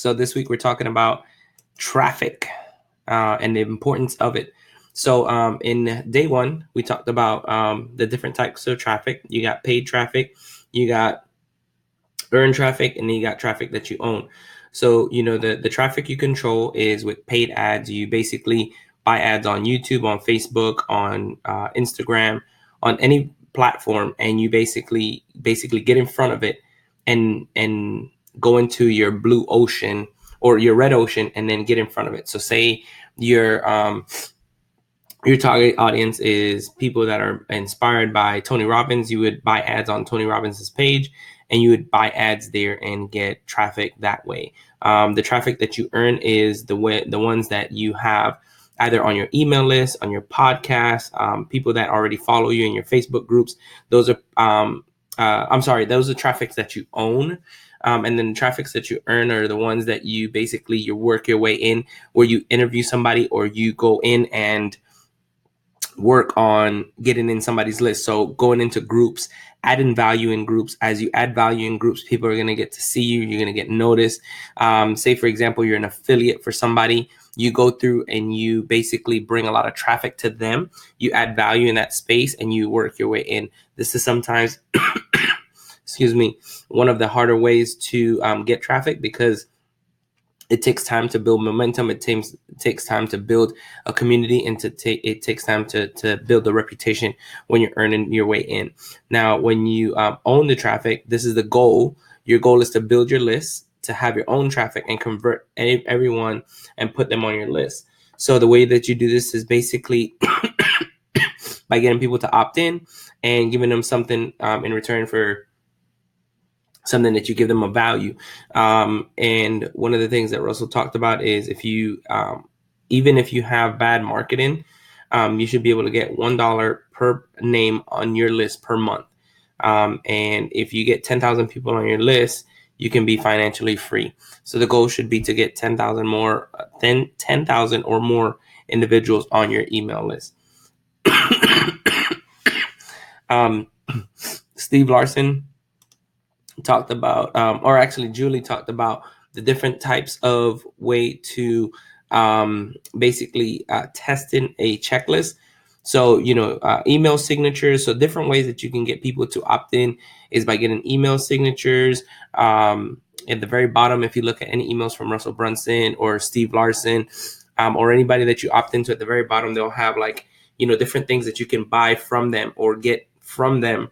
So this week we're talking about traffic and the importance of it. So in day one, we talked about the different types of traffic. You got paid traffic, you got earned traffic, and then you got traffic that you own. So, the traffic you control is with paid ads. You basically buy ads on YouTube, on Facebook, on Instagram, on any platform, and you basically get in front of it and go into your blue ocean or your red ocean and then get in front of it. So say your target audience is people that are inspired by Tony Robbins. You would buy ads on Tony Robbins' page, and you would buy ads there and get traffic that way. The traffic that you earn is the ones that you have either on your email list, on your podcast, people that already follow you in your Facebook groups. Those are those are traffics that you own. And then the traffics that you earn are the ones that you work your way in, where you interview somebody or you go in and work on getting in somebody's list. So going into groups, adding value in groups. As you add value in groups, people are going to get to see you. You're going to get noticed. Say, for example, you're an affiliate for somebody. You go through and you basically bring a lot of traffic to them. You add value in that space and you work your way in. This is sometimes, one of the harder ways to get traffic, because it takes time to build momentum. It takes time to build a community, and it takes time to build a reputation when you're earning your way in. Now, when you own the traffic, this is the goal. Your goal is to build your list, to have your own traffic and convert everyone and put them on your list. So the way that you do this is basically by getting people to opt in and giving them something in return for something that you give them a value. And one of the things that Russell talked about is if you, even if you have bad marketing, you should be able to get $1 per name on your list per month. And if you get 10,000 people on your list, you can be financially free. So the goal should be to get 10,000 or more individuals on your email list. Steve Larson talked about, or actually Julie talked about the different types of way to basically testing a checklist. So, email signatures. So different ways that you can get people to opt in is by getting email signatures. At the very bottom, if you look at any emails from Russell Brunson or Steve Larson, or anybody that you opt into, at the very bottom, they'll have different things that you can buy from them or get from them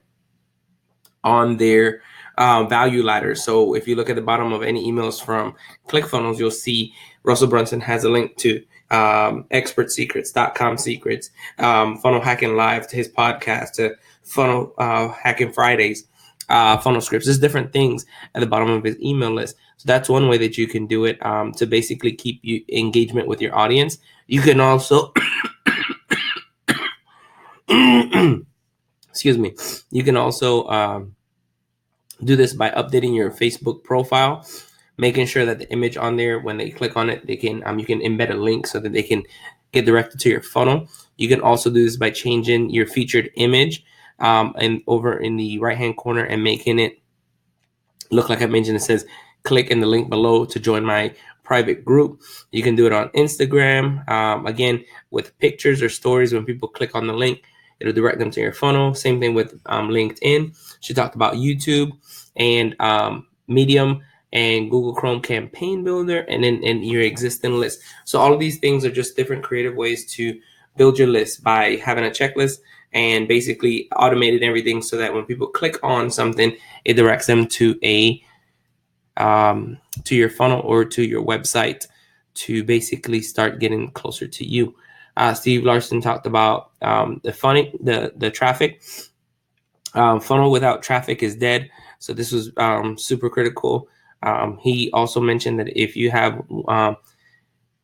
on their value ladder. So if you look at the bottom of any emails from ClickFunnels, you'll see Russell Brunson has a link to expertsecrets.com secrets, Funnel Hacking Live, to his podcast, to Funnel Hacking Fridays, Funnel Scripts. There's different things at the bottom of his email list. So that's one way that you can do it to basically keep you engagement with your audience. You can also you can also do this by updating your Facebook profile, making sure that the image on there, when they click on it, they can you can embed a link so that they can get directed to your funnel. You can also do this by changing your featured image and over in the right hand corner and making it look like I mentioned. It says click in the link below to join my private group. You can do it on Instagram, again with pictures or stories. When people click on the link, it'll direct them to your funnel. Same thing with LinkedIn. She talked about YouTube and Medium and Google Chrome Campaign Builder, and then your existing list. So all of these things are just different creative ways to build your list by having a checklist and basically automated everything so that when people click on something, it directs them to to your funnel or to your website to basically start getting closer to you. Steve Larson talked about the traffic. Funnel without traffic is dead. So this was super critical. He also mentioned that if you have,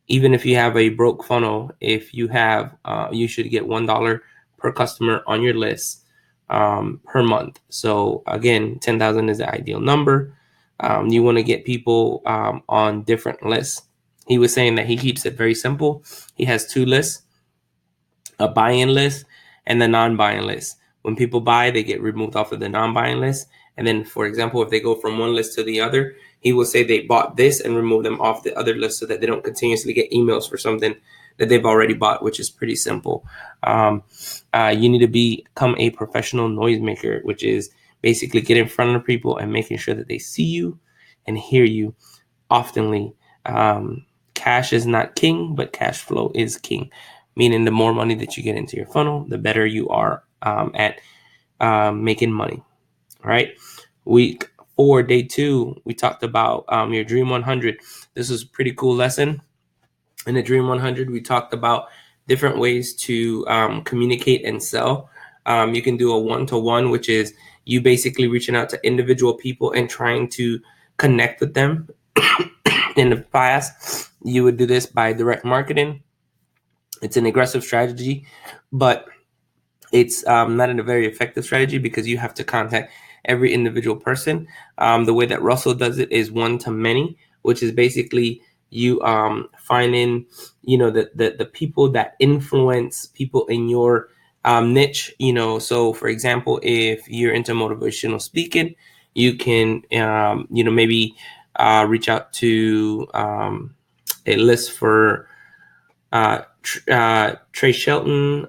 even if you have a broke funnel, if you have, you should get $1 per customer on your list per month. So again, 10,000 is the ideal number. You want to get people on different lists. He was saying that he keeps it very simple. He has 2 lists, a buy-in list and the non-buy-in list. When people buy, they get removed off of the non-buying list, And then, for example, if they go from one list to the other, he will say they bought this and remove them off the other list so that they don't continuously get emails for something that they've already bought, which is pretty simple. You need to become a professional noisemaker, which is basically get in front of people and making sure that they see you and hear you oftenly. Cash is not king, but cash flow is king, meaning the more money that you get into your funnel, the better you are at making money. Right? Week 4, day 2, we talked about your Dream 100. This was a pretty cool lesson. In the Dream 100, we talked about different ways to communicate and sell. You can do a one-to-one, which is you basically reaching out to individual people and trying to connect with them. In the past, you would do this by direct marketing. It's an aggressive strategy, but it's not a very effective strategy because you have to contact every individual person. The way that Russell does it is one-to-many, which is basically you finding, the people that influence people in your niche. So for example, if you're into motivational speaking, you can maybe reach out to a list for Trey Shelton,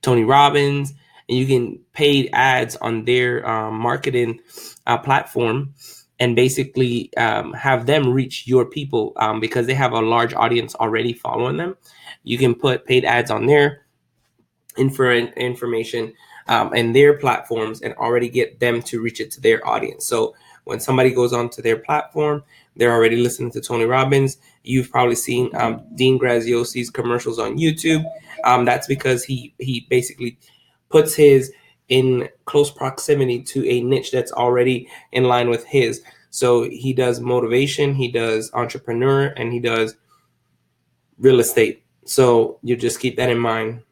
Tony Robbins, and you can pay ads on their marketing platform and basically have them reach your people because they have a large audience already following them. You can put paid ads on their information and their platforms and already get them to reach it to their audience. So when somebody goes onto their platform, they're already listening to Tony Robbins. You've probably seen Dean Graziosi's commercials on YouTube. That's because he basically puts his in close proximity to a niche that's already in line with his. So he does motivation, he does entrepreneur, and he does real estate. So you just keep that in mind.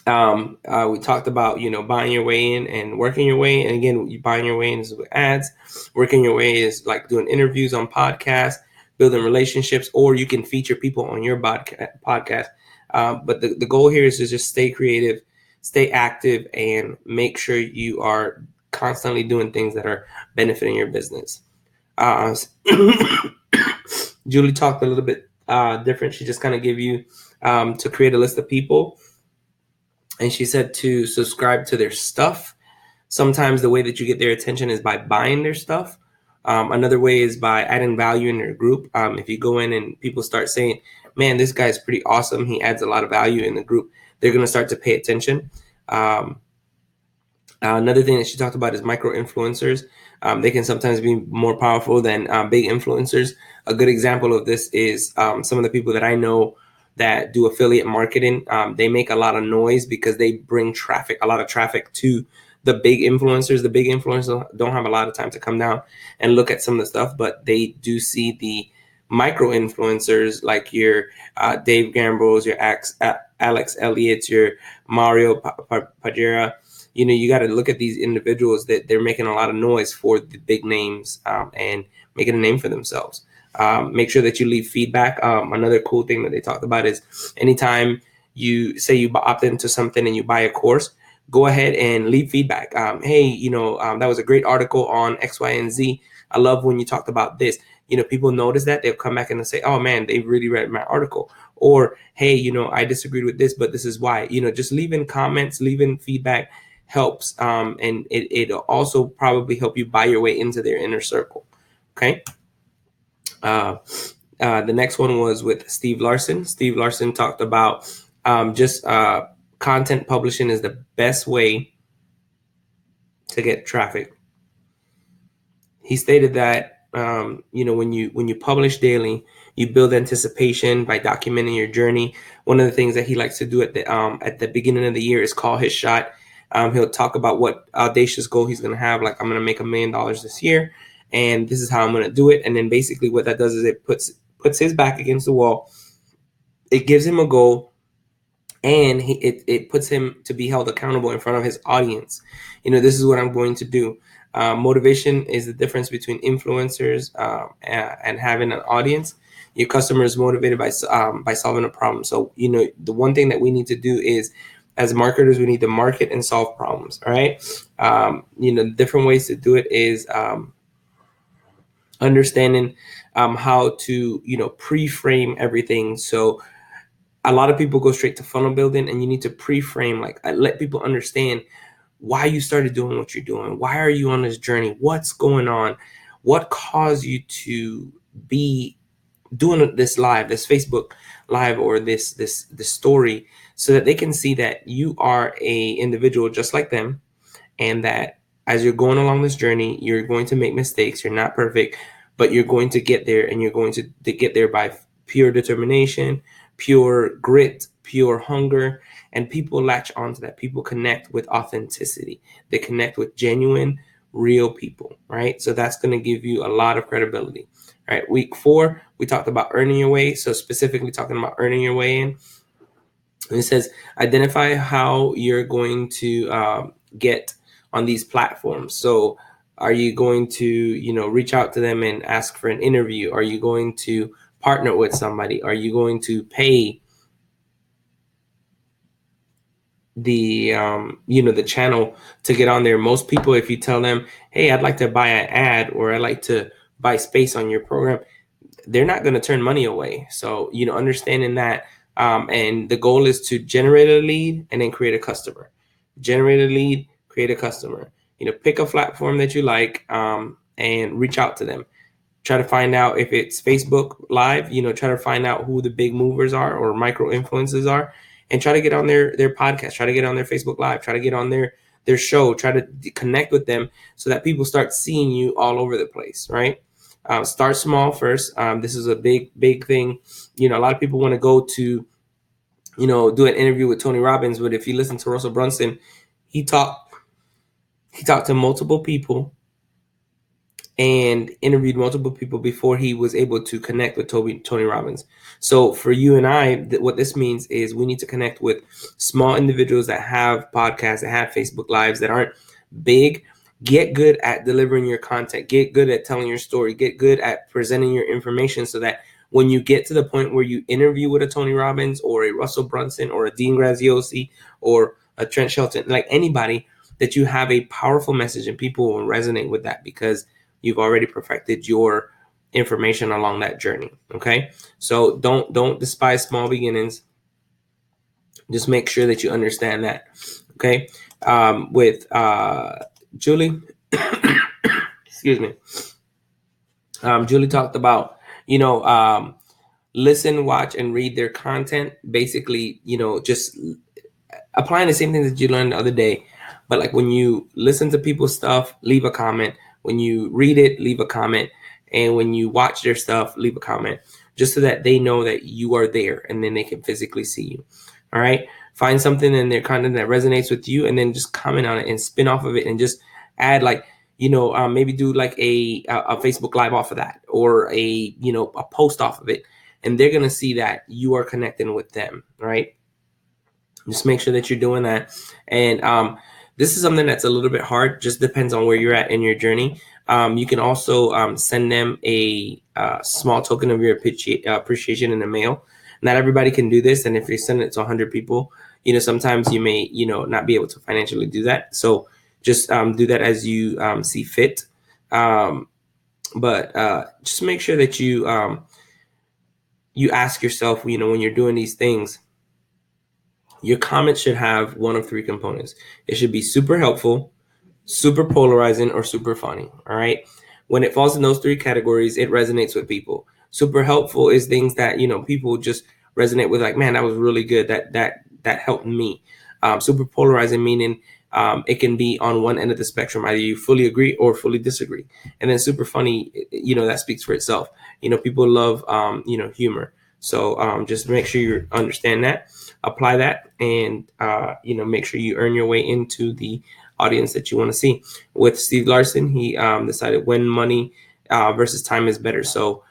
We talked about, buying your way in and working your way. And again, you buying your way in is with ads. Working your way is like doing interviews on podcasts, building relationships, or you can feature people on your podcast. But the goal here is to just stay creative, stay active, and make sure you are constantly doing things that are benefiting your business. Julie talked a little bit different. She just kind of gave you to create a list of people. And she said to subscribe to their stuff. Sometimes the way that you get their attention is by buying their stuff. Another way is by adding value in their group. If you go in and people start saying, man, this guy's pretty awesome, he adds a lot of value in the group, they're going to start to pay attention. Another thing that she talked about is micro influencers. They can sometimes be more powerful than big influencers. A good example of this is some of the people that I know that do affiliate marketing. They make a lot of noise because they bring a lot of traffic to the big influencers. The big influencers don't have a lot of time to come down and look at some of the stuff, but they do see the micro influencers like your Dave Gambros, your Alex Elliott's, your Mario Pajera. You got to look at these individuals that they're making a lot of noise for the big names and making a name for themselves. Make sure that you leave feedback. Another cool thing that they talked about is anytime you say you opt into something and you buy a course, go ahead and leave feedback. Hey, that was a great article on X, Y, and Z. I love when you talked about this. People notice that, they'll come back and they'll say, oh man, they really read my article. Or, hey, I disagreed with this, but this is why. Just leaving comments, leaving feedback helps. And it'll also probably help you buy your way into their inner circle. Okay. The next one was with Steve Larson. Steve Larson talked about just content publishing is the best way to get traffic. He stated that when you publish daily, you build anticipation by documenting your journey. One of the things that he likes to do at the beginning of the year is call his shot. He'll talk about what audacious goal he's going to have. Like, I'm going to make $1 million this year, and this is how I'm going to do it. And then basically what that does is it puts his back against the wall. It gives him a goal, and it puts him to be held accountable in front of his audience. This is what I'm going to do. Motivation is the difference between influencers and having an audience. Your customer is motivated by solving a problem. So, the one thing that we need to do is as marketers, we need to market and solve problems. All right. Different ways to do it is understanding how to, pre-frame everything. So a lot of people go straight to funnel building, and you need to pre-frame, like let people understand why you started doing what you're doing. Why are you on this journey? What's going on? What caused you to be doing this live, this Facebook live, or this story, so that they can see that you are a individual just like them, and that as you're going along this journey, you're going to make mistakes. You're not perfect, but you're going to get there, and you're going to get there by pure determination, pure grit, pure hunger. And people latch onto that. People connect with authenticity. They connect with genuine, real people, right? So that's going to give you a lot of credibility. All right, week 4, we talked about earning your way. So specifically talking about earning your way in. And it says, identify how you're going to get on these platforms. So are you going to, reach out to them and ask for an interview? Are you going to partner with somebody? Are you going to pay the the channel to get on there? Most people, if you tell them, hey, I'd like to buy an ad, or I'd like to buy space on your program, they're not going to turn money away. So understanding that, and the goal is to generate a lead and then create a customer. Generate a lead, create a customer. Pick a platform that you like, and reach out to them. Try to find out if it's Facebook Live, try to find out who the big movers are or micro influencers are, and try to get on their podcast, try to get on their Facebook Live, try to get on their show, try to connect with them so that people start seeing you all over the place, right? Start small first. This is a big thing. A lot of people want to go to, do an interview with Tony Robbins, but if you listen to Russell Brunson, he talked to multiple people and interviewed multiple people before he was able to connect with Tony Robbins. So for you and I, what this means is we need to connect with small individuals that have podcasts, that have Facebook Lives, that aren't big. Get good at delivering your content. Get good at telling your story. Get good at presenting your information so that when you get to the point where you interview with a Tony Robbins or a Russell Brunson or a Dean Graziosi or a Trent Shelton, like anybody, that you have a powerful message and people will resonate with that because you've already perfected your information along that journey. Okay. So don't despise small beginnings. Just make sure that you understand that. Okay. With Julie, excuse me. Julie talked about, listen, watch, and read their content. Basically, just applying the same things that you learned the other day. But like when you listen to people's stuff, leave a comment. When you read it, leave a comment. And when you watch their stuff, leave a comment, just so that they know that you are there and then they can physically see you. All right. Find something in their content that resonates with you and then just comment on it and spin off of it and just add like, maybe do like a Facebook Live off of that, or a post off of it. And they're going to see that you are connecting with them. Right. Just make sure that you're doing that. And this is something that's a little bit hard, just depends on where you're at in your journey. You can also send them a small token of your appreciation in the mail. Not everybody can do this. And if you send it to 100 people, sometimes you may, not be able to financially do that. So just do that as you see fit. But just make sure that you ask yourself, when you're doing these things, your comment should have one of 3 components. It should be super helpful, super polarizing, or super funny. All right. When it falls in those 3 categories, it resonates with people. Super helpful is things that, people just resonate with, like, man, that was really good. That helped me. Super polarizing, meaning it can be on one end of the spectrum. Either you fully agree or fully disagree. And then super funny, that speaks for itself. People love, humor. So just make sure you understand that, apply that, and, make sure you earn your way into the audience that you want to see. With Steve Larson, he decided when money versus time is better. So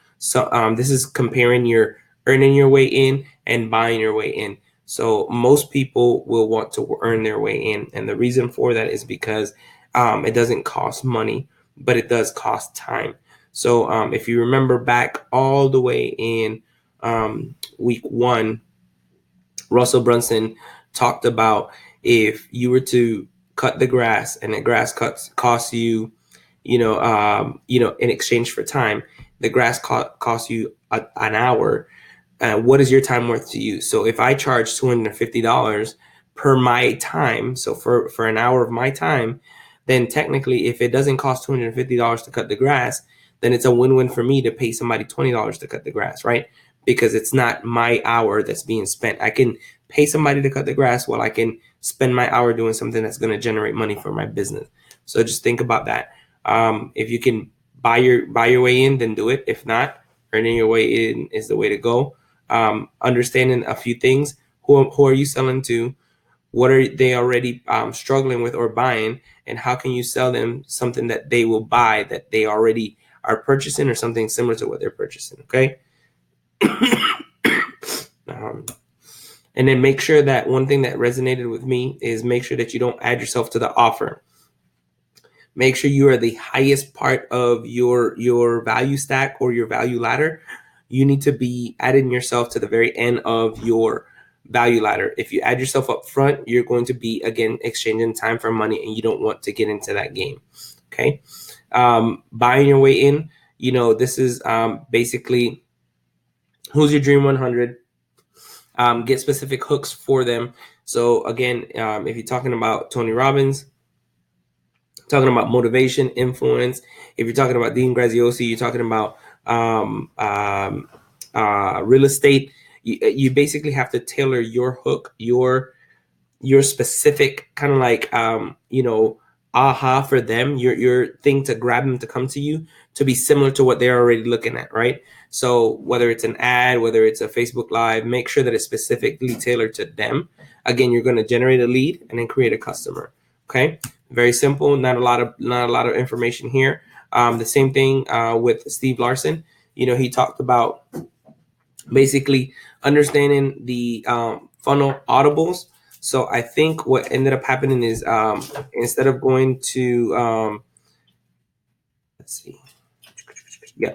this is comparing your earning your way in and buying your way in. So most people will want to earn their way in. And the reason for that is because it doesn't cost money, but it does cost time. So if you remember back all the way in week 1, Russell Brunson talked about if you were to cut the grass and the grass cuts costs you, in exchange for time, the grass costs you an hour. What is your time worth to you? So if I charge $250 per my time, so for an hour of my time, then technically, if it doesn't cost $250 to cut the grass, then it's a win-win for me to pay somebody $20 to cut the grass, right? Because it's not my hour that's being spent. I can pay somebody to cut the grass while I can spend my hour doing something that's going to generate money for my business. So just think about that. If you can buy your way in, then do it. If not, earning your way in is the way to go. Understanding a few things. Who are you selling to? What are they already struggling with or buying? And how can you sell them something that they will buy, that they already are purchasing, or something similar to what they're purchasing? Okay. And then make sure that one thing that resonated with me is make sure that you don't add yourself to the offer. Make sure you are the highest part of your value stack or your value ladder. You need to be adding yourself to the very end of your value ladder. If you add yourself up front, you're going to be, again, exchanging time for money, and you don't want to get into that game. Okay. Buying your way in, this is basically who's your dream 100. Get specific hooks for them. So again, if you're talking about Tony Robbins, talking about motivation, influence. If you're talking about Dean Graziosi, you're talking about real estate. You basically have to tailor your hook, your specific kind of like aha for them, your thing to grab them to come to you, to be similar to what they're already looking at, right? So whether it's an ad, whether it's a Facebook Live, make sure that it's specifically tailored to them. Again, you're going to generate a lead and then create a customer. Okay, very simple. Not a lot of information here. The same thing with Steve Larson. He talked about basically understanding the funnel audibles. So I think what ended up happening is instead of going to let's see, yeah,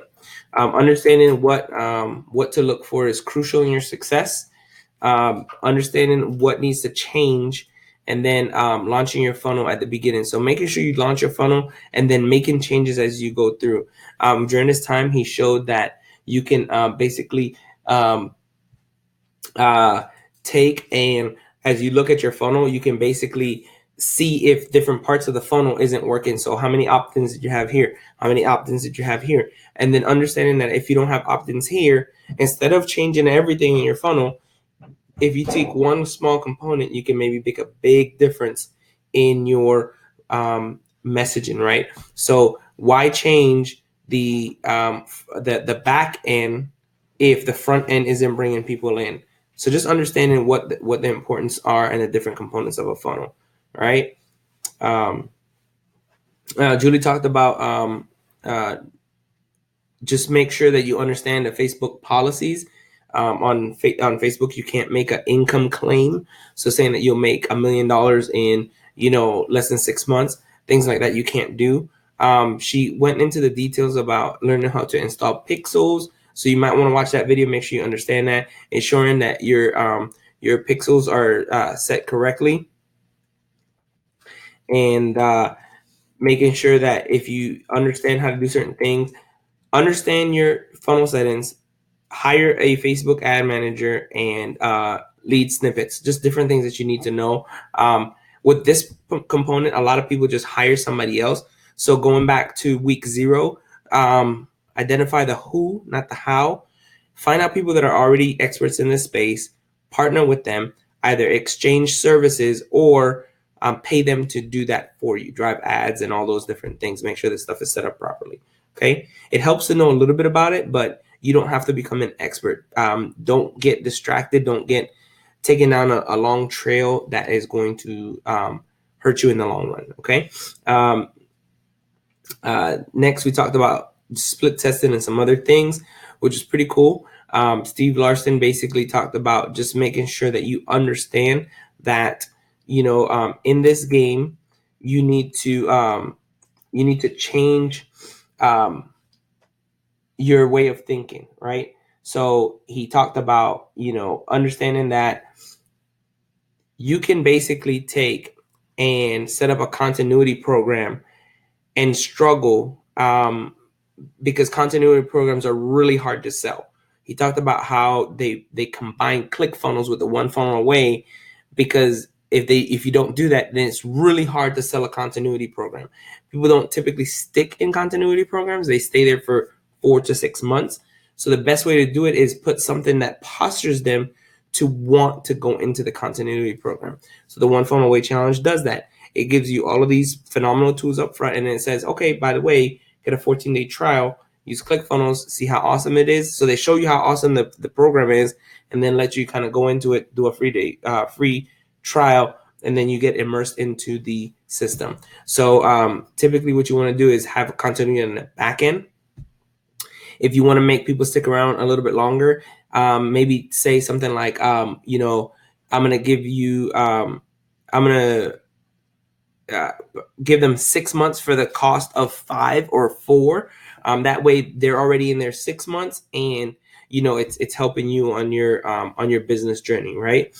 understanding what to look for is crucial in your success. Understanding what needs to change, and then launching your funnel at the beginning. So making sure you launch your funnel and then making changes as you go through. During this time, he showed that you can basically take, and as you look at your funnel, you can basically see if different parts of the funnel isn't working. So how many opt-ins did you have here? How many opt-ins did you have here? And then understanding that if you don't have opt-ins here, instead of changing everything in your funnel, if you take one small component, you can maybe make a big difference in your messaging, right? So why change the back end if the front end isn't bringing people in? So just understanding what the importance are and the different components of a funnel, right? Julie talked about just make sure that you understand the Facebook policies. On Facebook, you can't make an income claim. So saying that you'll make $1 million in less than 6 months, things like that, you can't do. She went into the details about learning how to install pixels. So you might want to watch that video. Make sure you understand that, ensuring that your pixels are set correctly, and making sure that if you understand how to do certain things, understand your funnel settings, hire a Facebook ad manager, and lead snippets, just different things that you need to know. With this component, a lot of people just hire somebody else. So going back to week 0, identify the who, not the how. Find out people that are already experts in this space, partner with them, either exchange services or pay them to do that for you, drive ads and all those different things. Make sure this stuff is set up properly. Okay. It helps to know a little bit about it, but you don't have to become an expert. Don't get distracted. Don't get taken down a long trail that is going to hurt you in the long run. Okay. Next, we talked about split testing and some other things, which is pretty cool. Steve Larson basically talked about just making sure that you understand that, in this game, you need to change your way of thinking, right? So he talked about, understanding that you can basically take and set up a continuity program and struggle, because continuity programs are really hard to sell. He talked about how they combine ClickFunnels with the one funnel away, because if you don't do that, then it's really hard to sell a continuity program. People don't typically stick in continuity programs. They stay there for 4 to 6 months. So the best way to do it is put something that postures them to want to go into the continuity program. So the one funnel away challenge does that. It gives you all of these phenomenal tools up front, and then it says, okay, by the way, get a 14-day trial, use ClickFunnels, see how awesome it is. So they show you how awesome the program is, and then let you kind of go into it, do a free trial, and then you get immersed into the system. So typically what you want to do is have a continuity on the back end. If you want to make people stick around a little bit longer, maybe say something like, I'm going to give you, I'm going to give them 6 months for the cost of 5 or 4. That way they're already in their 6 months, and it's helping you on your business journey, right?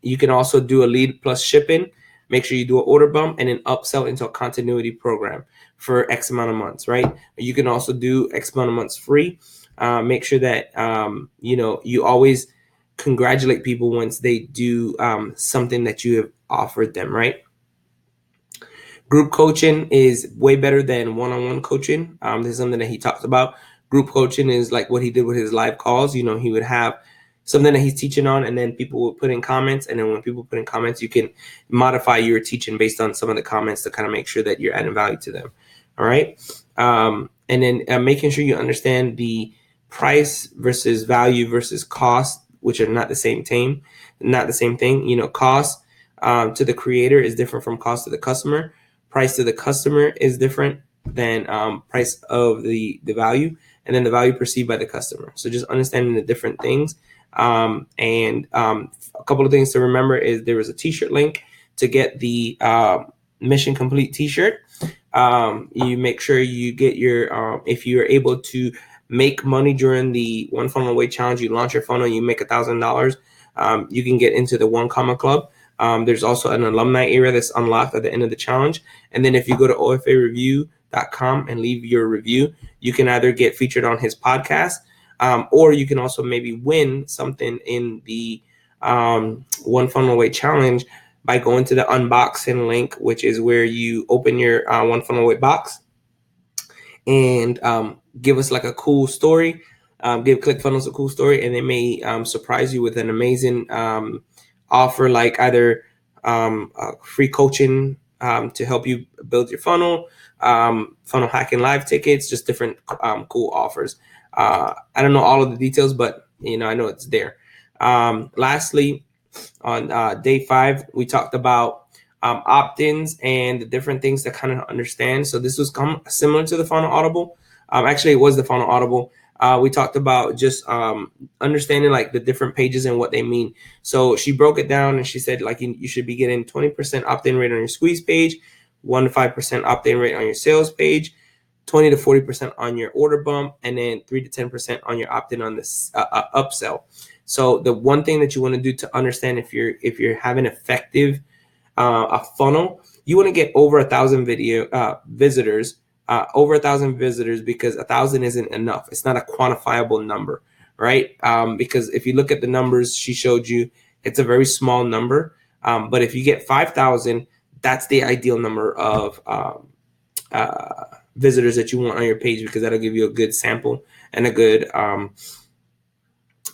You can also do a lead plus shipping. Make sure you do an order bump and then upsell into a continuity program for X amount of months, right? You can also do X amount of months free. Make sure that you always congratulate people once they do something that you have offered them, right? Group coaching is way better than one-on-one coaching. This is something that he talks about. Group coaching is like what he did with his live calls. He would have something that he's teaching on, and then people will put in comments. And then when people put in comments, you can modify your teaching based on some of the comments to kind of make sure that you're adding value to them. All right. And then making sure you understand the price versus value versus cost, which are not the same thing. Cost to the creator is different from cost to the customer. Price to the customer is different than price of the value, and then the value perceived by the customer. So just understanding the different things. And a couple of things to remember is there is a t-shirt link to get the Mission Complete t-shirt. You make sure you get your, if you're able to make money during the One Funnel Away challenge, you launch your funnel, you make $1,000, you can get into the One Comma Club. There's also an alumni area that's unlocked at the end of the challenge. And then if you go to OFAreview.com and leave your review, you can either get featured on his podcast, or you can also maybe win something in the One Funnel Away challenge by going to the unboxing link, which is where you open your One Funnel Away box and give us like a cool story. Give ClickFunnels a cool story, and they may surprise you with an amazing offer, like either free coaching to help you build your funnel, funnel hacking live tickets, just different cool offers. I don't know all of the details, but I know it's there. Lastly, on day 5, we talked about opt-ins and the different things to kind of understand. So this was similar to the Funnel Audible. Actually, it was the Funnel Audible. We talked about just understanding like the different pages and what they mean. So she broke it down and she said like you should be getting 20% opt-in rate on your squeeze page, 1 to 5% opt-in rate on your sales page, 20 to 40% on your order bump, and then 3 to 10% on your opt-in on this upsell. So the one thing that you want to do to understand if you're having effective a funnel, you want to get over 1,000 visitors. Over 1,000 visitors, because 1,000 isn't enough. It's not a quantifiable number, right? Because if you look at the numbers she showed you, it's a very small number. But if you get 5,000, that's the ideal number of visitors that you want on your page, because that'll give you a good sample and a good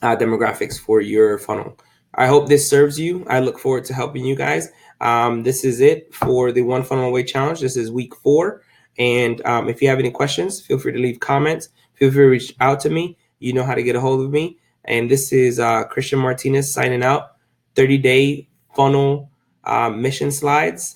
demographics for your funnel. I hope this serves you. I look forward to helping you guys. This is it for the One Funnel Away challenge. This is week 4. And if you have any questions, feel free to leave comments. Feel free to reach out to me. You know how to get a hold of me. And this is Christian Martinez signing out. 30-day funnel mission slides.